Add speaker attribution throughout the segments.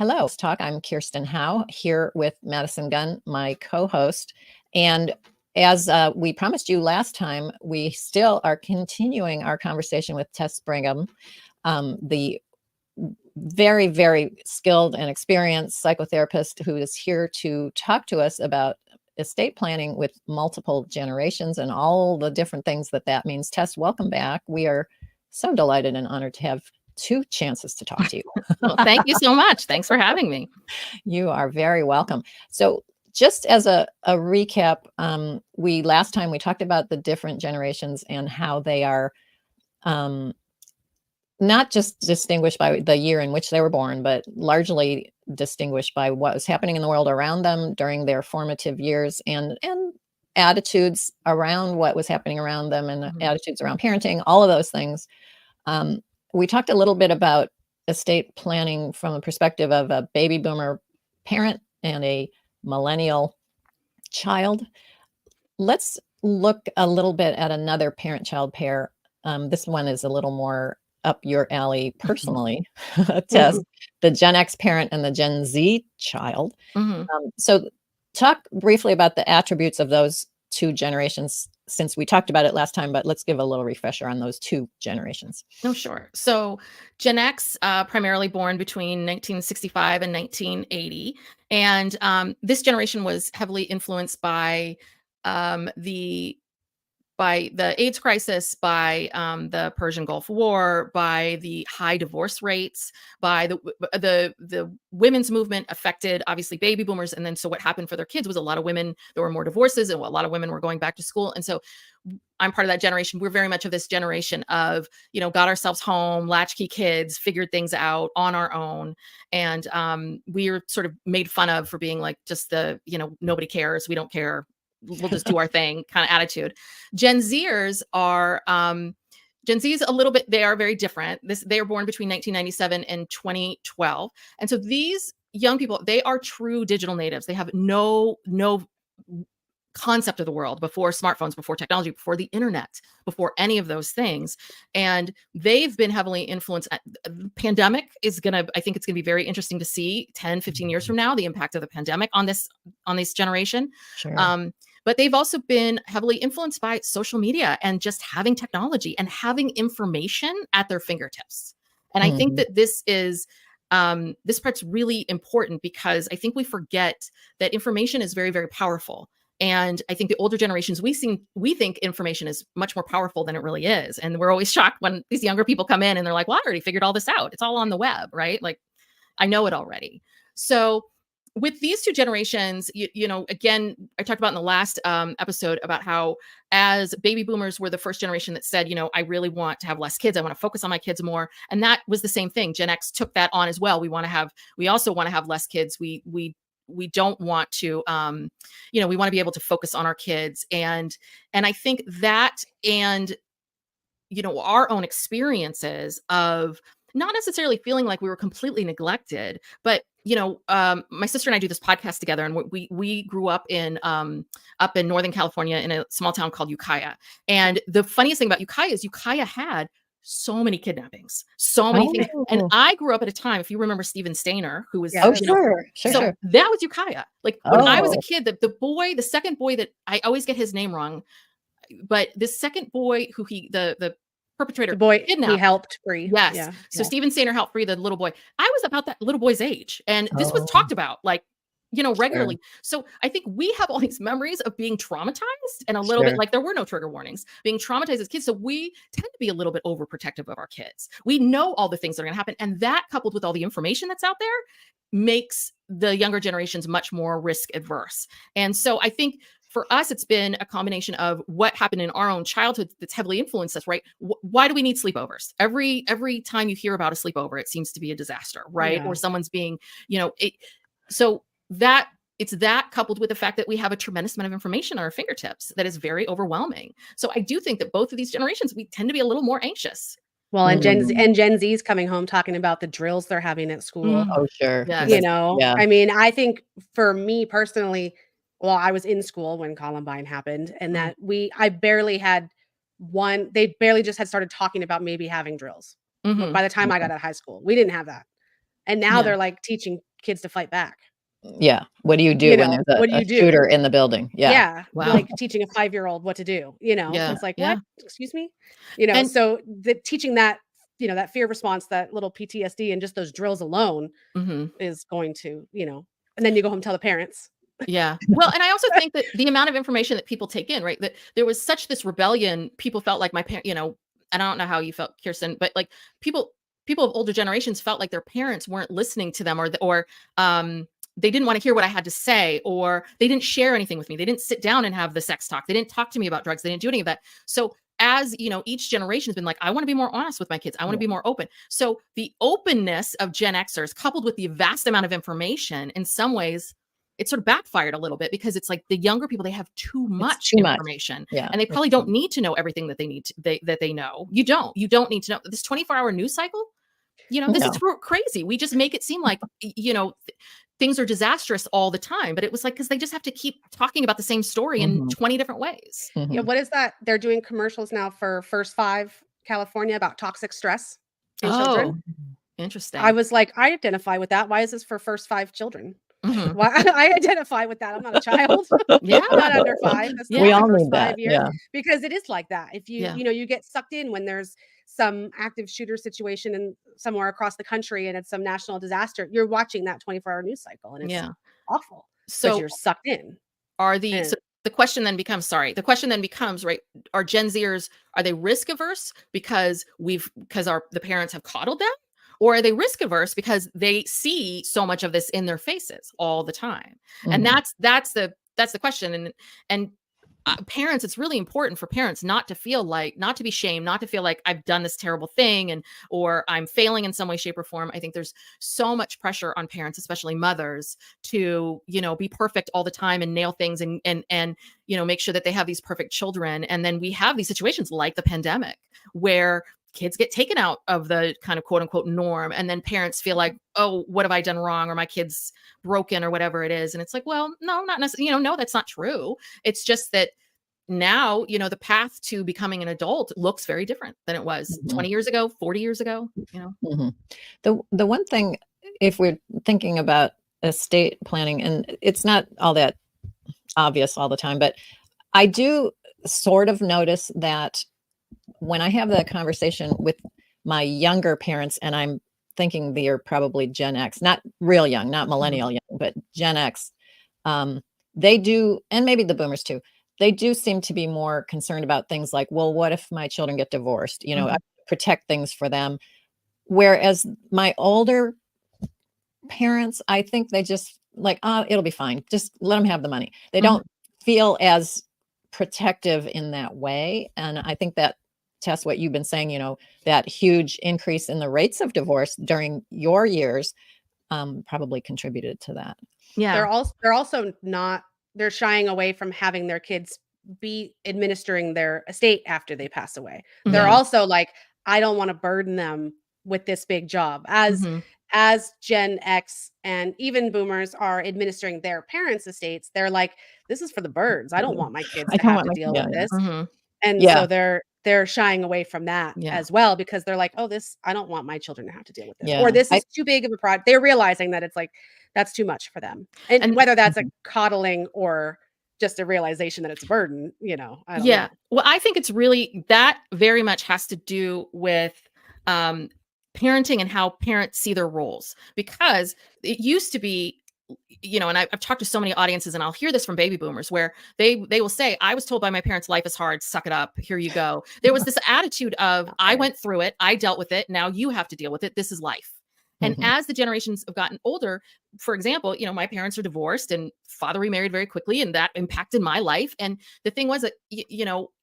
Speaker 1: Hello, Talk. I'm Kirsten Howe here with Madison Gunn, my co-host. And as we promised you last time, we still are continuing our conversation with Tess Brigham, the very, very skilled and experienced psychotherapist who is here to talk to us about estate planning with multiple generations and all the different things that means. Tess, welcome back. We are so delighted and honored to have two chances to talk to you.
Speaker 2: Well, thank you so much. Thanks for having me.
Speaker 1: You are very welcome. So just as a recap, last time we talked about the different generations and how they are not just distinguished by the year in which they were born, but largely distinguished by what was happening in the world around them during their formative years and attitudes around what was happening around them and attitudes around parenting, all of those things. We talked a little bit about estate planning from the perspective of a baby boomer parent and a millennial child. Let's look a little bit at another parent-child pair. This one is a little more up your alley personally, Tess, the Gen X parent and the Gen Z child. So talk briefly about the attributes of those two generations, since we talked about it last time, but let's give a little refresher on those two generations.
Speaker 2: Oh, sure. So Gen X, primarily born between 1965 and 1980. And this generation was heavily influenced by the AIDS crisis, by the Persian Gulf War, by the high divorce rates, by the women's movement affected, obviously, baby boomers. And then so what happened for their kids was a lot of women, there were more divorces and a lot of women were going back to school. And so I'm part of that generation. We're very much of this generation of, got ourselves home, latchkey kids, figured things out on our own. And we were sort of made fun of for being like just the, nobody cares, we don't care, we'll just do our thing kind of attitude. Gen Zers are a little bit, they are very different. They are born between 1997 and 2012. And so these young people, they are true digital natives. They have no concept of the world before smartphones, before technology, before the internet, before any of those things. And they've been heavily influenced. The pandemic I think it's going to be very interesting to see 10, 15 years from now, the impact of the pandemic on this generation.
Speaker 1: Sure.
Speaker 2: But they've also been heavily influenced by social media and just having technology and having information at their fingertips. And I think that this part's really important because I think we forget that information is very, very powerful. And I think the older generations, we think information is much more powerful than it really is. And we're always shocked when these younger people come in and they're like, well, I already figured all this out. It's all on the web, right? Like, I know it already. So with these two generations, again, I talked about in the last episode about how as baby boomers were the first generation that said, I really want to have less kids. I want to focus on my kids more. And that was the same thing. Gen X took that on as well. We also want to have less kids. We don't want to, we want to be able to focus on our kids. And I think that, and, our own experiences of not necessarily feeling like we were completely neglected, but, my sister and I do this podcast together, and we grew up in Northern California in a small town called Ukiah. And the funniest thing about Ukiah is Ukiah had so many kidnappings, so many things. And I grew up at a time, if you remember Steven Stainer, who was,
Speaker 1: sure.
Speaker 2: That was Ukiah. Like when I was a kid, the second boy that I always get his name wrong, but the second boy who the perpetrator,
Speaker 3: the boy
Speaker 2: kidnapped,
Speaker 3: he helped free.
Speaker 2: Yes.
Speaker 3: Yeah.
Speaker 2: So Steven Stainer helped free the little boy. I was about that little boy's age. And this was talked about like, regularly. Sure. So I think we have all these memories of being traumatized and a little bit like there were no trigger warnings, being traumatized as kids. So we tend to be a little bit overprotective of our kids. We know all the things that are going to happen. And that coupled with all the information that's out there makes the younger generations much more risk adverse. And so I think for us, it's been a combination of what happened in our own childhood that's heavily influenced us, right? Why do we need sleepovers? Every time you hear about a sleepover, it seems to be a disaster, right? Yeah. Or someone's being, so that it's that coupled with the fact that we have a tremendous amount of information at our fingertips that is very overwhelming. So I do think that both of these generations, we tend to be a little more anxious.
Speaker 3: Well, and Gen Z's coming home talking about the drills they're having at school.
Speaker 1: Oh, sure.
Speaker 2: Yes.
Speaker 3: I mean, I think for me personally, well, I was in school when Columbine happened, and that I barely had one. They barely just had started talking about maybe having drills. By the time I got out of high school, we didn't have that. And now they're like teaching kids to fight back.
Speaker 1: Yeah. What do you do
Speaker 3: You
Speaker 1: when
Speaker 3: know,
Speaker 1: there's
Speaker 3: what do
Speaker 1: a
Speaker 3: you do?
Speaker 1: shooter in the building? Yeah.
Speaker 3: Yeah,
Speaker 2: Wow.
Speaker 3: like teaching a 5-year-old what to do,
Speaker 2: Yeah.
Speaker 3: it's like,
Speaker 2: Yeah.
Speaker 3: "What? Excuse me?" You know,
Speaker 2: And
Speaker 3: so the teaching that, that fear response, that little PTSD and just those drills alone
Speaker 2: mhm.
Speaker 3: is going to, and then you go home and tell the parents.
Speaker 2: Yeah. Well, and I also think that the amount of information that people take in, right? That there was such this rebellion. People felt like my parent, and I don't know how you felt, Kirsten, but like people, people of older generations felt like their parents weren't listening to them, or they didn't want to hear what I had to say, or they didn't share anything with me. They didn't sit down and have the sex talk. They didn't talk to me about drugs. They didn't do any of that. So as each generation's been like, I want to be more honest with my kids. I want to be more open. So the openness of Gen Xers coupled with the vast amount of information, in some ways, it sort of backfired a little bit, because it's like the younger people, they have too
Speaker 1: It's
Speaker 2: much
Speaker 1: too much.
Speaker 2: information,
Speaker 1: Yeah.
Speaker 2: and they probably don't need to know everything that they need to, that they know. You don't need to know this 24-hour news cycle. This
Speaker 1: No.
Speaker 2: is crazy. We just make it seem like, things are disastrous all the time, but it was like, because they just have to keep talking about the same story in 20 different ways.
Speaker 3: Yeah,
Speaker 1: Mhm.
Speaker 3: what is that? They're doing commercials now for First Five California about toxic stress in children.
Speaker 2: Oh, interesting.
Speaker 3: I was like, I identify with that. Why is this for First Five children?
Speaker 2: Mhm.
Speaker 3: Why I identify with that. I'm not a child.
Speaker 2: Yeah.
Speaker 3: I'm not under 5. That's not
Speaker 1: We
Speaker 2: Yeah.
Speaker 3: my
Speaker 1: all
Speaker 3: first
Speaker 1: need
Speaker 3: 5
Speaker 1: that.
Speaker 3: years,
Speaker 1: Yeah.
Speaker 3: because it is like that. If
Speaker 2: Yeah.
Speaker 3: you get sucked in when there's some active shooter situation in somewhere across the country and it's some national disaster, you're watching that 24-hour news cycle, and it's
Speaker 2: Yeah.
Speaker 3: awful because
Speaker 2: So
Speaker 3: you're sucked in.
Speaker 2: so
Speaker 3: And
Speaker 2: the question then becomes, right, are Gen Zers, are they risk averse because the parents have coddled them, or are they risk averse because they see so much of this in their faces all the time? And
Speaker 1: Mhm.
Speaker 2: that's the question. And parents, it's really important for parents not to be shamed, not to feel like I've done this terrible thing, or I'm failing in some way, shape, or form. I think there's so much pressure on parents, especially mothers, to be perfect all the time and nail things, and make sure that they have these perfect children. And then we have these situations like the pandemic, where kids get taken out of the kind of quote unquote norm, and then parents feel like, oh, what have I done wrong, or my kid's broken, or whatever it is. And it's like, well, no, not necessarily, no, that's not true. It's just that now, the path to becoming an adult looks very different than it was
Speaker 1: Mhm.
Speaker 2: 20 years ago, 40 years ago.
Speaker 1: Mhm. The one thing, if we're thinking about estate planning, and it's not all that obvious all the time, but I do sort of notice that when I have that conversation with my younger parents, and I'm thinking they're probably Gen X, not real young, not millennial young, but Gen X, they do, and maybe the boomers too, they do seem to be more concerned about things like, well, what if my children get divorced? I protect things for them. Whereas my older parents, I think they just like, it'll be fine. Just let them have the money. They don't feel as protective in that way. And I think that, Tess, what you've been saying, that huge increase in the rates of divorce during your years probably contributed to that.
Speaker 2: Yeah.
Speaker 3: They're also not, they're shying away from having their kids be administering their estate after they pass away. They're
Speaker 1: Yeah.
Speaker 3: also like, I don't want to burden them with this big job. As Gen X and even boomers are administering their parents' estates, they're like, this is for the birds. I don't want my kids
Speaker 1: I
Speaker 3: to
Speaker 1: don't
Speaker 3: have
Speaker 1: want
Speaker 3: to
Speaker 1: my,
Speaker 3: deal
Speaker 1: yeah,
Speaker 3: with
Speaker 1: yeah.
Speaker 3: this.
Speaker 2: Mhm.
Speaker 3: And
Speaker 1: Yeah.
Speaker 3: so they're shying away from that
Speaker 2: Yeah.
Speaker 3: as well, because they're like, oh, this, I don't want my children to have to deal with this.
Speaker 1: Yeah.
Speaker 3: Or this is too big of a project. They're realizing that it's like, that's too much for them. And
Speaker 2: And
Speaker 3: whether that's a coddling or just a realization that it's a burden, I don't know.
Speaker 2: Well, I think it's really, that very much has to do with parenting and how parents see their roles, because it used to be, and I've talked to so many audiences, and I'll hear this from baby boomers, where they will say, I was told by my parents, life is hard, suck it up, here you go. There was this attitude of, I went through it, I dealt with it, now you have to deal with it, this is life. And as the generations have gotten older, for example, my parents are divorced, and father remarried very quickly, and that impacted my life. And the thing was that,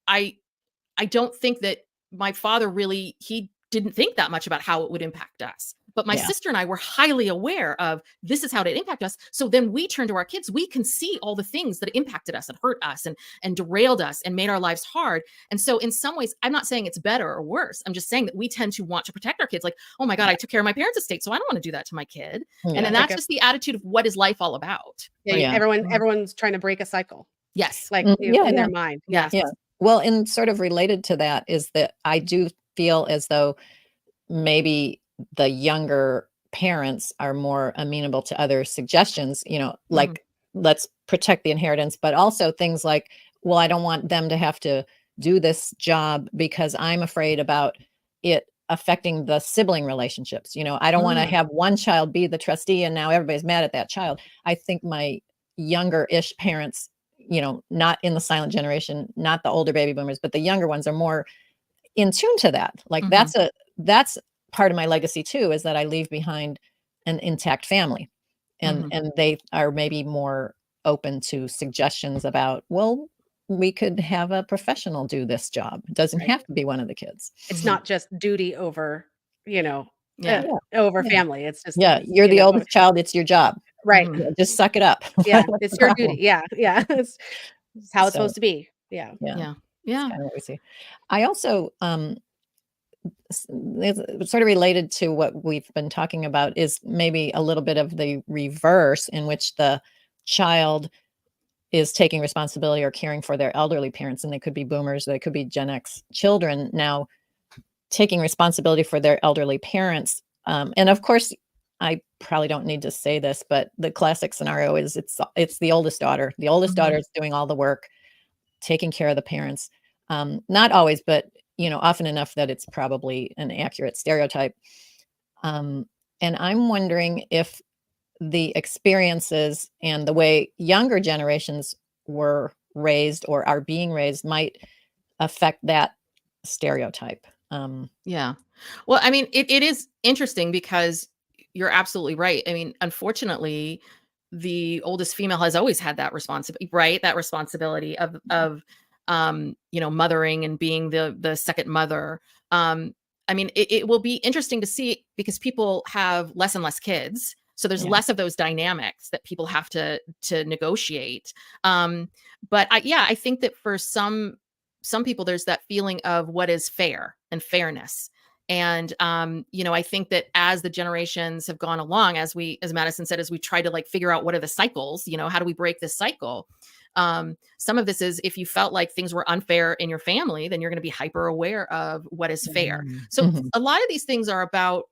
Speaker 2: I don't think that my father really, he didn't think that much about how it would impact us. But my
Speaker 1: Yeah.
Speaker 2: sister and I were highly aware of, this is how it impacted us. So then we turn to our kids, we can see all the things that impacted us and hurt us and derailed us and made our lives hard. And so in some ways, I'm not saying it's better or worse. I'm just saying that we tend to want to protect our kids. Like, oh my God, I took care of my parents' estate, so I don't want to do that to my kid.
Speaker 1: Yeah.
Speaker 2: And then
Speaker 3: Like
Speaker 2: that's just the attitude of what is life all about.
Speaker 3: Yeah,
Speaker 1: Yeah.
Speaker 3: everyone's trying to break a cycle,
Speaker 2: Yes.
Speaker 3: like
Speaker 1: Yeah,
Speaker 3: in
Speaker 1: yeah.
Speaker 3: their mind.
Speaker 2: Yes.
Speaker 1: Yeah. Well, and sort of related to that is that I do feel as though maybe the younger parents are more amenable to other suggestions, like let's protect the inheritance, but also things like, well, I don't want them to have to do this job because I'm afraid about it affecting the sibling relationships. I don't want to have one child be the trustee and now everybody's mad at that child. I think my younger-ish parents, not in the silent generation, not the older baby boomers, but the younger ones are more in tune to that. Like that's part of my legacy too, is that I leave behind an intact family, and they are maybe more open to suggestions about, well, we could have a professional do this job. It doesn't have to be one of the kids.
Speaker 3: It's not just duty over,
Speaker 2: Yeah.
Speaker 3: over family. It's just,
Speaker 1: you're the oldest child. It's your job.
Speaker 3: right.
Speaker 1: Just suck it up.
Speaker 3: Yeah,
Speaker 1: What's
Speaker 3: it's
Speaker 1: the
Speaker 3: your
Speaker 1: problem?
Speaker 3: duty. Yeah, yeah. It's how it's
Speaker 1: So,
Speaker 3: supposed to be. Yeah.
Speaker 2: Yeah.
Speaker 1: That's kind of what we see. I also, it's sort of related to what we've been talking about, is maybe a little bit of the reverse, in which the child is taking responsibility or caring for their elderly parents, and they could be boomers, they could be Gen X children now, taking responsibility for their elderly parents. And of course, I probably don't need to say this, but the classic scenario is it's the oldest daughter. The oldest daughter is doing all the work, taking care of the parents. Not always, but often enough that it's probably an accurate stereotype. And I'm wondering if the experiences and the way younger generations were raised or are being raised might affect that stereotype.
Speaker 2: Yeah. Well, I mean, it is interesting because you're absolutely right. I mean, unfortunately, the oldest female has always had that responsibility, right? That responsibility of mothering and being the second mother. I mean, it will be interesting to see, because people have less and less kids. So there's less of those dynamics that people have to negotiate. But I think that for some people, there's that feeling of what is fair and fairness. And, I think that as the generations have gone along, as Madison said, as we try to figure out what are the cycles, how do we break this cycle? Some of this is, if you felt like things were unfair in your family, then you're going to be hyper aware of what is fair. So a lot of these things are about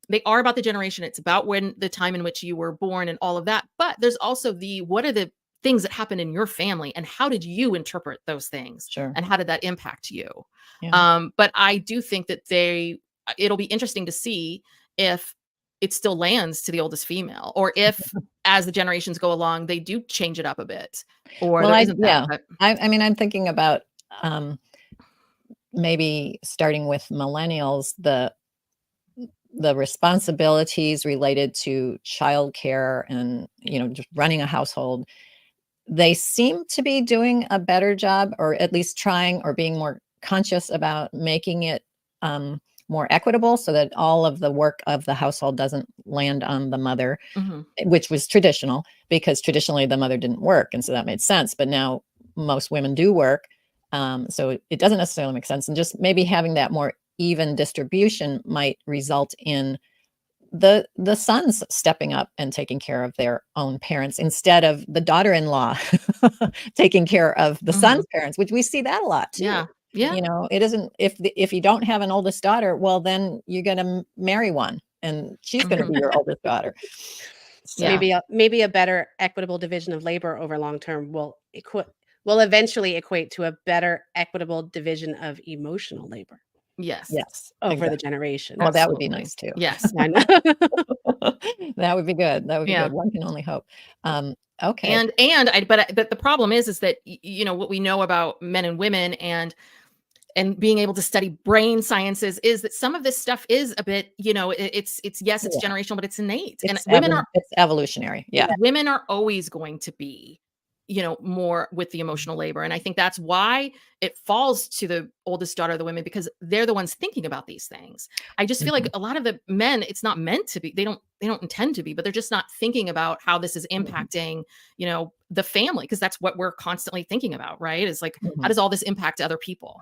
Speaker 2: the generation. It's about when the time in which you were born and all of that. But there's also what are the things that happened in your family, and how did you interpret those things?
Speaker 1: Sure.
Speaker 2: And how did that impact you?
Speaker 1: Yeah.
Speaker 2: But I do think that it'll be interesting to see if it still lands to the oldest female, or if as the generations go along, they do change it up a bit, or
Speaker 1: Well,
Speaker 2: there isn't that. But
Speaker 1: I mean, I'm thinking about maybe starting with millennials, the responsibilities related to childcare and, just running a household. They seem to be doing a better job, or at least trying, or being more conscious about making it more equitable, so that all of the work of the household doesn't land on the mother, which was traditional, because traditionally the mother didn't work. And so that made sense. But now most women do work. So it doesn't necessarily make sense. And just maybe having that more even distribution might result in the sons stepping up and taking care of their own parents, instead of the daughter-in-law taking care of the son's parents, which we see that a lot too.
Speaker 2: Yeah.
Speaker 1: It isn't, if you don't have an oldest daughter, well, then you're going to marry one and she's going to be your oldest daughter. So
Speaker 3: maybe a better equitable division of labor over long term will eventually equate to a better equitable division of emotional labor.
Speaker 2: Yes.
Speaker 3: Over the generation.
Speaker 1: Well, that would be nice too.
Speaker 2: Yes.
Speaker 3: I know.
Speaker 1: That would be good. That would be good. One can only hope. Okay.
Speaker 2: But the problem is that, what we know about men and women and being able to study brain sciences is that some of this stuff is a bit, it's generational, but it's innate.
Speaker 1: It's evolutionary. Yeah.
Speaker 2: Women are always going to be, more with the emotional labor. And I think that's why it falls to the oldest daughter of the women, because they're the ones thinking about these things. I just feel like a lot of the men, it's not meant to be. They don't intend to be, but they're just not thinking about how this is impacting, the family, because that's what we're constantly thinking about, right? It's like, how does all this impact other people?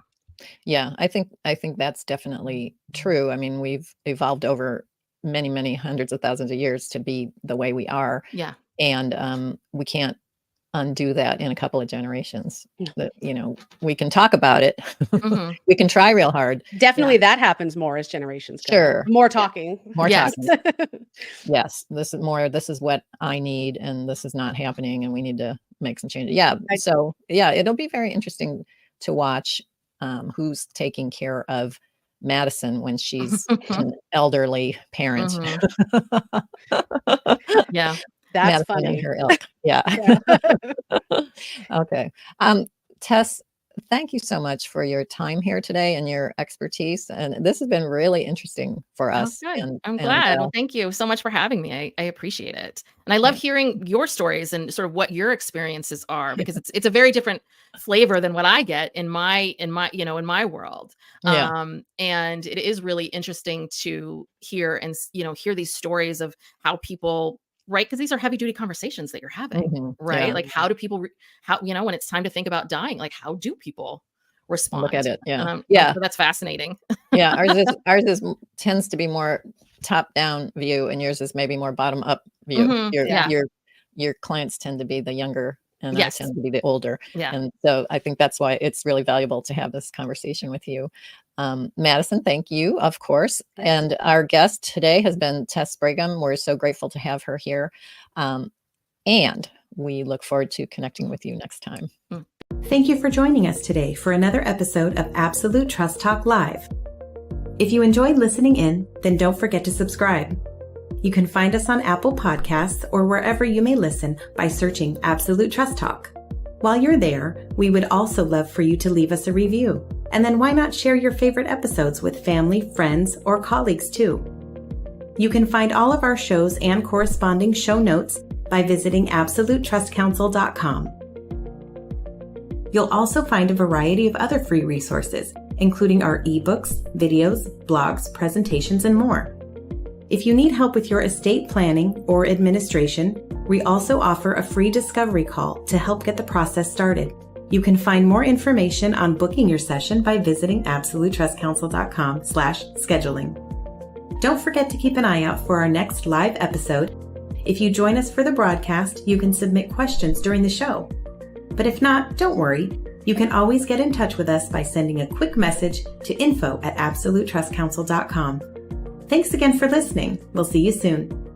Speaker 1: Yeah, I think that's definitely true. I mean, we've evolved over many, many hundreds of thousands of years to be the way we are.
Speaker 2: Yeah.
Speaker 1: And we can't undo that in a couple of generations. That, we can talk about it.
Speaker 2: Mhm.
Speaker 1: We can try real hard.
Speaker 3: Definitely that happens more as generations go.
Speaker 1: Sure.
Speaker 3: More talking.
Speaker 1: More
Speaker 2: Yes.
Speaker 1: talking. Yes. This is what I need, and this is not happening, and we need to make some changes. Yeah. So it'll be very interesting to watch who's taking care of Madison when she's an elderly parent.
Speaker 2: Yeah.
Speaker 3: That's
Speaker 1: Madison
Speaker 3: funny.
Speaker 1: and her ilk. Yeah. Okay. Tess, thank you so much for your time here today and your expertise. And this has been really interesting for us.
Speaker 2: Good.
Speaker 1: And
Speaker 2: I'm glad. Well, thank you so much for having me. I appreciate it. And I love hearing your stories and sort of what your experiences are, because it's a very different flavor than what I get in my world. And it is really interesting to hear and hear these stories of how people, right? Because these are heavy duty conversations that you're having, right?
Speaker 1: Yeah.
Speaker 2: Like, how do people, when it's time to think about dying, like, how do people respond?
Speaker 1: Look at it. Yeah.
Speaker 2: So that's fascinating.
Speaker 1: Yeah. Ours tends to be more top down view, and yours is maybe more bottom up view. Your clients tend to be the younger, and I tend to be the older.
Speaker 2: Yeah.
Speaker 1: And so I think that's why it's really valuable to have this conversation with you. Madison, thank you, of course. And our guest today has been Tess Brigham. We're so grateful to have her here. And we look forward to connecting with you next time.
Speaker 4: Thank you for joining us today for another episode of Absolute Trust Talk Live. If you enjoyed listening in, then don't forget to subscribe. You can find us on Apple Podcasts or wherever you may listen by searching Absolute Trust Talk. While you're there, we would also love for you to leave us a review. And then why not share your favorite episodes with family, friends, or colleagues too? You can find all of our shows and corresponding show notes by visiting absolutetrustcouncil.com. You'll also find a variety of other free resources, including our ebooks, videos, blogs, presentations, and more. If you need help with your estate planning or administration, we also offer a free discovery call to help get the process started. You can find more information on booking your session by visiting absolutetrustcouncil.com/scheduling. Don't forget to keep an eye out for our next live episode. If you join us for the broadcast, you can submit questions during the show. But if not, don't worry. You can always get in touch with us by sending a quick message to info@absolutetrustcouncil.com. Thanks again for listening. We'll see you soon.